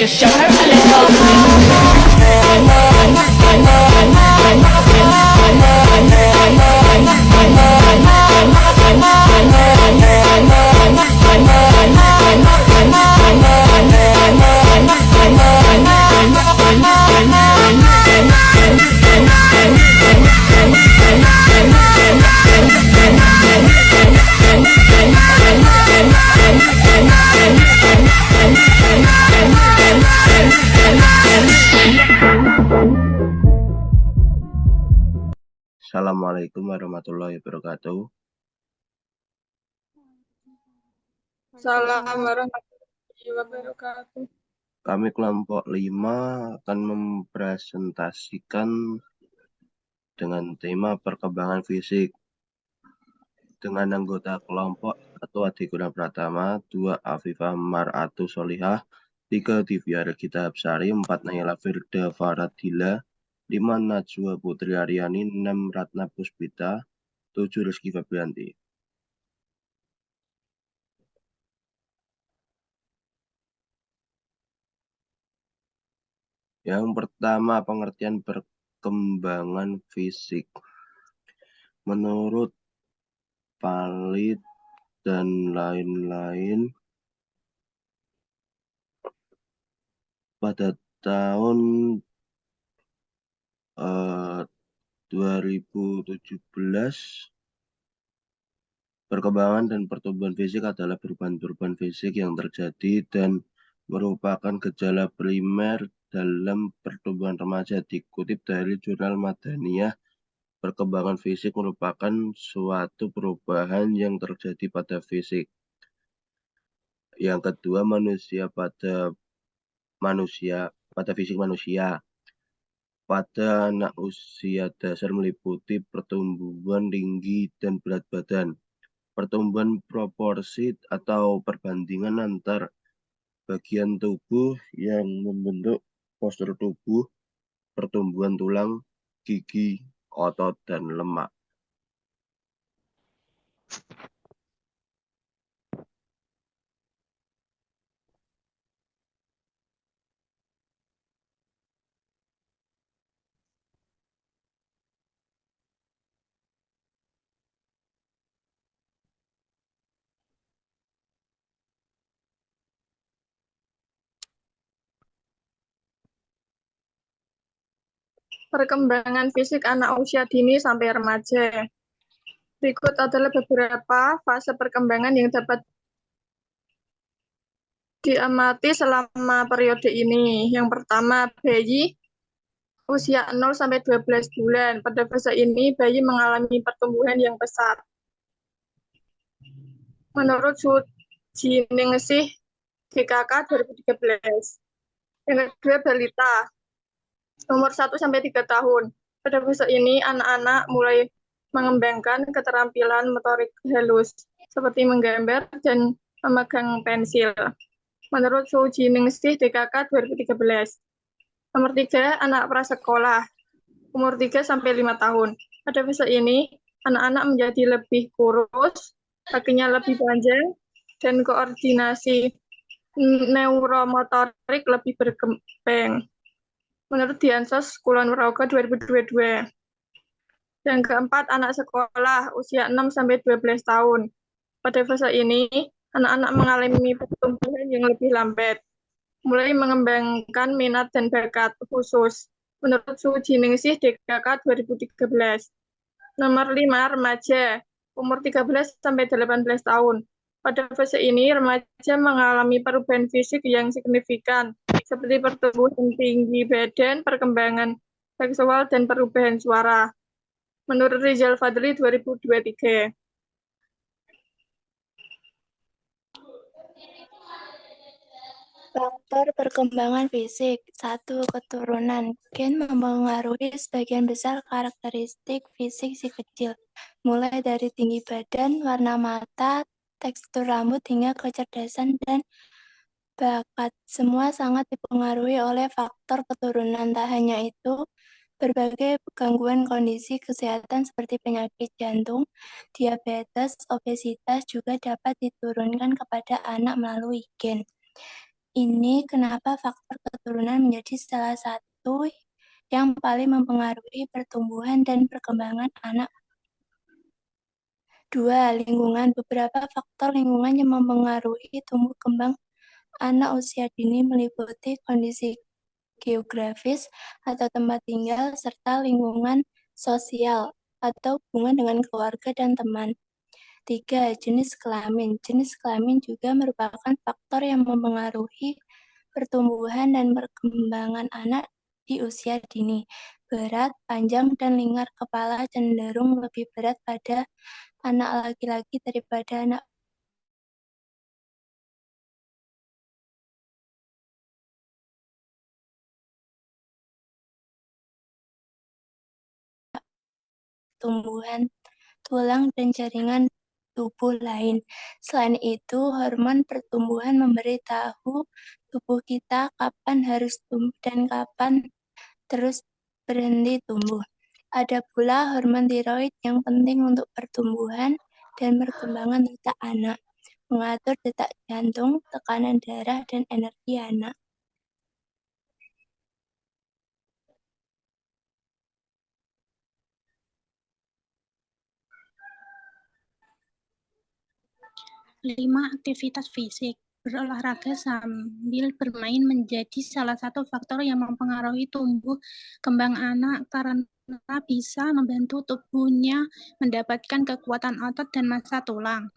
just show her a little. Assalamualaikum warahmatullahi wabarakatuh. Salam warahmatullahi wabarakatuh. Kami kelompok 5 akan mempresentasikan dengan tema perkembangan fisik dengan anggota kelompok 1 Adi Guna Pratama, 2 Afifah Mar'atu Solihah, 3 Divya Regita Hapsari, 4 Naila Firda Faradila, 5 Najwa Putri Aryani, 6 Ratna Puspita, 7 Rizky Febrianti. Yang pertama, pengertian perkembangan fisik. Menurut Palit dan lain-lain, pada tahun 2017, perkembangan dan pertumbuhan fisik adalah perubahan-perubahan fisik yang terjadi dan merupakan gejala primer dalam pertumbuhan remaja. Dikutip dari Jurnal Madaniyah, perkembangan fisik merupakan suatu perubahan yang terjadi pada fisik. Yang kedua, pada fisik manusia. Pada anak usia dasar meliputi pertumbuhan tinggi dan berat badan, pertumbuhan proporsi atau perbandingan antar bagian tubuh yang membentuk postur tubuh, pertumbuhan tulang, gigi, otot, dan lemak. Perkembangan fisik anak usia dini sampai remaja. Berikut adalah beberapa fase perkembangan yang dapat diamati selama periode ini. Yang pertama, bayi usia 0 sampai 12 bulan. Pada fase ini, bayi mengalami pertumbuhan yang pesat. Menurut Sujiningsih DKK 2013. Yang kedua, balita umur 1 sampai 3 tahun. Pada fase ini, anak-anak mulai mengembangkan keterampilan motorik halus, seperti menggambar dan memegang pensil. Menurut Sujiningsih DKK 2013. Nomor 3, anak prasekolah, umur 3 sampai 5 tahun. Pada fase ini, anak-anak menjadi lebih kurus, kakinya lebih panjang, dan koordinasi neuromotorik lebih berkembang. Menurut Diansos Kulon Progo 2022. Yang keempat, anak sekolah usia 6 sampai 12 tahun. Pada fase ini, anak-anak mengalami pertumbuhan yang lebih lambat, mulai mengembangkan minat dan bakat khusus. Menurut Sujiningsih DKK 2013. Nomor 5, remaja umur 13 sampai 18 tahun. Pada fase ini, remaja mengalami perubahan fisik yang signifikan, seperti pertumbuhan tinggi badan, perkembangan seksual, dan perubahan suara. Menurut Rizal Fadli 2023. Faktor perkembangan fisik. 1. Keturunan. Gen mempengaruhi sebagian besar karakteristik fisik si kecil, mulai dari tinggi badan, warna mata, tekstur rambut, hingga kecerdasan dan bakat. Semua sangat dipengaruhi oleh faktor keturunan. Tak hanya itu, berbagai gangguan kondisi kesehatan seperti penyakit jantung, diabetes, obesitas juga dapat diturunkan kepada anak melalui gen. Ini kenapa faktor keturunan menjadi salah satu yang paling mempengaruhi pertumbuhan dan perkembangan anak. 2. Lingkungan. Beberapa faktor lingkungan yang mempengaruhi tumbuh kembang anak usia dini meliputi kondisi geografis atau tempat tinggal, serta lingkungan sosial atau hubungan dengan keluarga dan teman. 3. Jenis kelamin. Jenis kelamin juga merupakan faktor yang mempengaruhi pertumbuhan dan perkembangan anak di usia dini. Berat, panjang, dan lingkar kepala cenderung lebih berat pada anak laki-laki daripada anak tumbuhan tulang dan jaringan tubuh lain. Selain itu, hormon pertumbuhan memberitahu tubuh kita kapan harus tumbuh dan kapan terus berhenti tumbuh. Ada pula hormon tiroid yang penting untuk pertumbuhan dan perkembangan otak anak, mengatur detak jantung, tekanan darah, dan energi anak. Lima, aktivitas fisik. Berolahraga sambil bermain menjadi salah satu faktor yang mempengaruhi tumbuh kembang anak karena bisa membantu tubuhnya mendapatkan kekuatan otot dan massa tulang.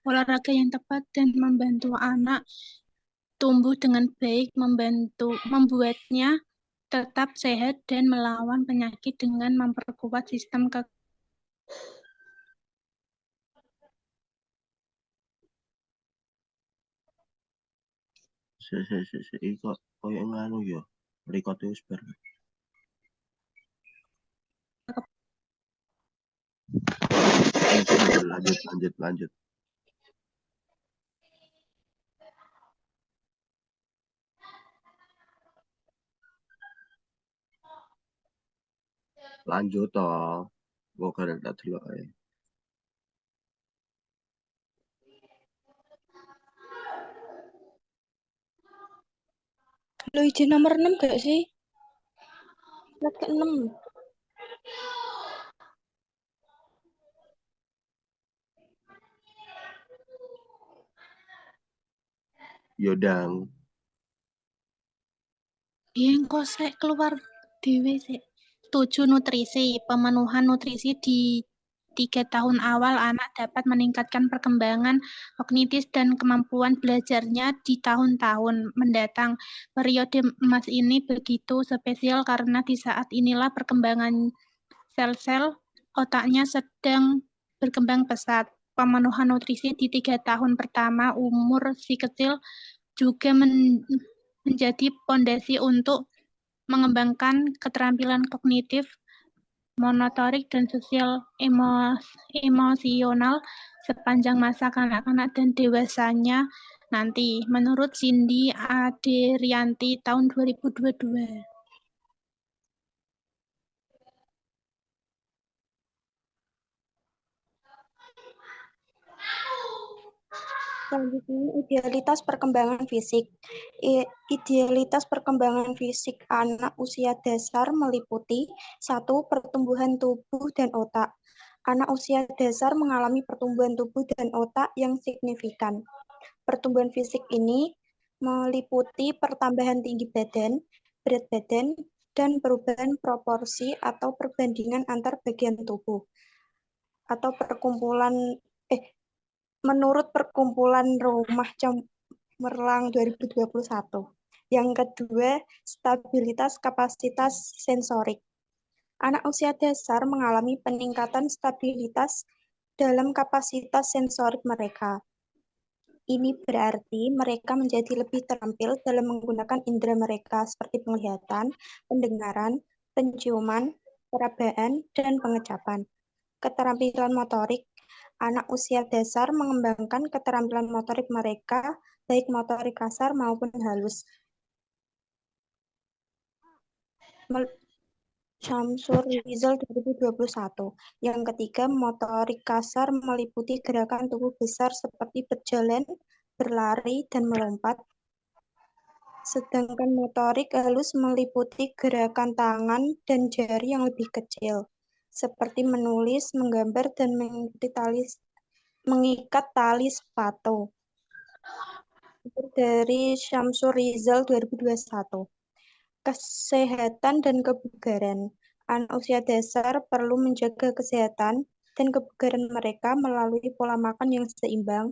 Olahraga yang tepat dan membantu anak tumbuh dengan baik membuatnya tetap sehat dan melawan penyakit dengan memperkuat sistem Kok koyo nganu ya. Record wis bar. Lanjut. Lanjut toh. Gue karek tak delok ae. Lo izin nomor 6 gak sih? Slide ke 6. Yodang. yang kok saya keluar dewe sih. 7. Nutrisi. Pemenuhan nutrisi di 3 tahun awal anak dapat meningkatkan perkembangan kognitif dan kemampuan belajarnya di tahun-tahun mendatang. Periode emas ini begitu spesial karena di saat inilah perkembangan sel-sel otaknya sedang berkembang pesat. Pemenuhan nutrisi di 3 tahun pertama umur si kecil juga menjadi pondasi untuk mengembangkan keterampilan kognitif, motorik, dan sosial emosional sepanjang masa kanak-kanak dan dewasanya nanti, menurut Cindy Aderianti tahun 2022. Selanjutnya, idealitas perkembangan fisik. Idealitas perkembangan fisik anak usia dasar meliputi 1. Pertumbuhan tubuh dan otak. Anak usia dasar mengalami pertumbuhan tubuh dan otak yang signifikan. Pertumbuhan fisik ini meliputi pertambahan tinggi badan, berat badan, dan perubahan proporsi atau perbandingan antar bagian tubuh. Atau menurut Perkumpulan Rumah Cemerlang 2021. Yang kedua, stabilitas kapasitas sensorik. Anak usia dasar mengalami peningkatan stabilitas dalam kapasitas sensorik mereka. Ini berarti mereka menjadi lebih terampil dalam menggunakan indera mereka seperti penglihatan, pendengaran, penciuman, perabaan, dan pengecapan. Keterampilan motorik. Anak usia dasar mengembangkan keterampilan motorik mereka, baik motorik kasar maupun halus. Syamsur Rizal 2021. Yang ketiga, motorik kasar meliputi gerakan tubuh besar seperti berjalan, berlari, dan melompat. Sedangkan motorik halus meliputi gerakan tangan dan jari yang lebih kecil, seperti menulis, menggambar, dan mengikat tali sepatu. Dari Syamsur Rizal 2021. Kesehatan dan kebugaran. Anak usia dasar perlu menjaga kesehatan dan kebugaran mereka melalui pola makan yang seimbang,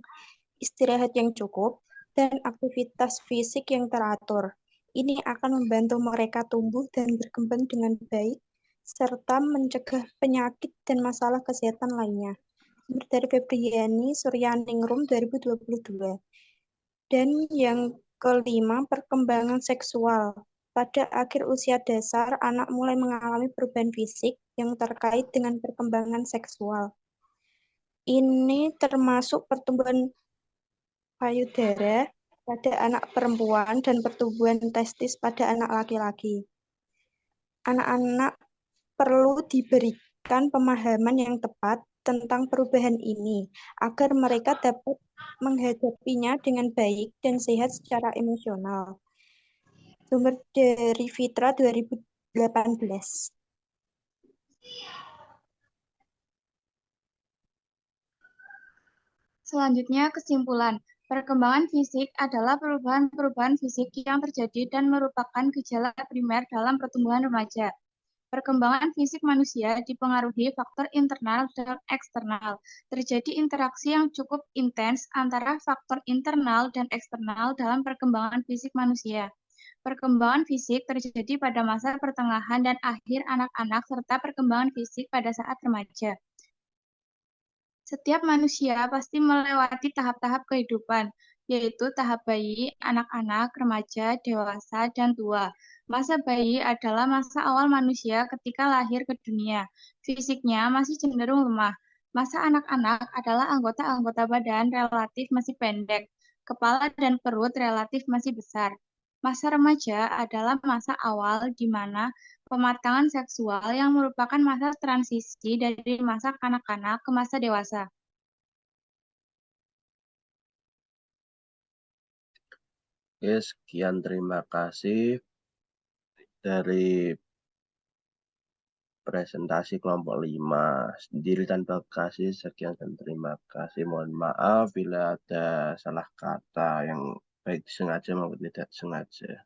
istirahat yang cukup, dan aktivitas fisik yang teratur. Ini akan membantu mereka tumbuh dan berkembang dengan baik, serta mencegah penyakit dan masalah kesehatan lainnya. Dari Febriani Suryaningrum 2022. Dan yang kelima, perkembangan seksual. Pada akhir usia dasar, anak mulai mengalami perubahan fisik yang terkait dengan perkembangan seksual. Ini termasuk pertumbuhan payudara pada anak perempuan dan pertumbuhan testis pada anak laki-laki. Anak-anak perlu diberikan pemahaman yang tepat tentang perubahan ini, agar mereka dapat menghadapinya dengan baik dan sehat secara emosional. Sumber dari Fitra 2018. Selanjutnya, kesimpulan. Perkembangan fisik adalah perubahan-perubahan fisik yang terjadi dan merupakan gejala primer dalam pertumbuhan remaja. Perkembangan fisik manusia dipengaruhi faktor internal dan eksternal. Terjadi interaksi yang cukup intens antara faktor internal dan eksternal dalam perkembangan fisik manusia. Perkembangan fisik terjadi pada masa pertengahan dan akhir anak-anak serta perkembangan fisik pada saat remaja. Setiap manusia pasti melewati tahap-tahap kehidupan, yaitu tahap bayi, anak-anak, remaja, dewasa, dan tua. Masa bayi adalah masa awal manusia ketika lahir ke dunia. Fisiknya masih cenderung lemah. Masa anak-anak adalah anggota-anggota badan relatif masih pendek. Kepala dan perut relatif masih besar. Masa remaja adalah masa awal di mana pematangan seksual yang merupakan masa transisi dari masa kanak-kanak ke masa dewasa. Oke, sekian terima kasih dari presentasi kelompok 5. Sendiri tanpa kasih, sekian dan terima kasih. Mohon maaf bila ada salah kata yang baik sengaja maupun tidak sengaja.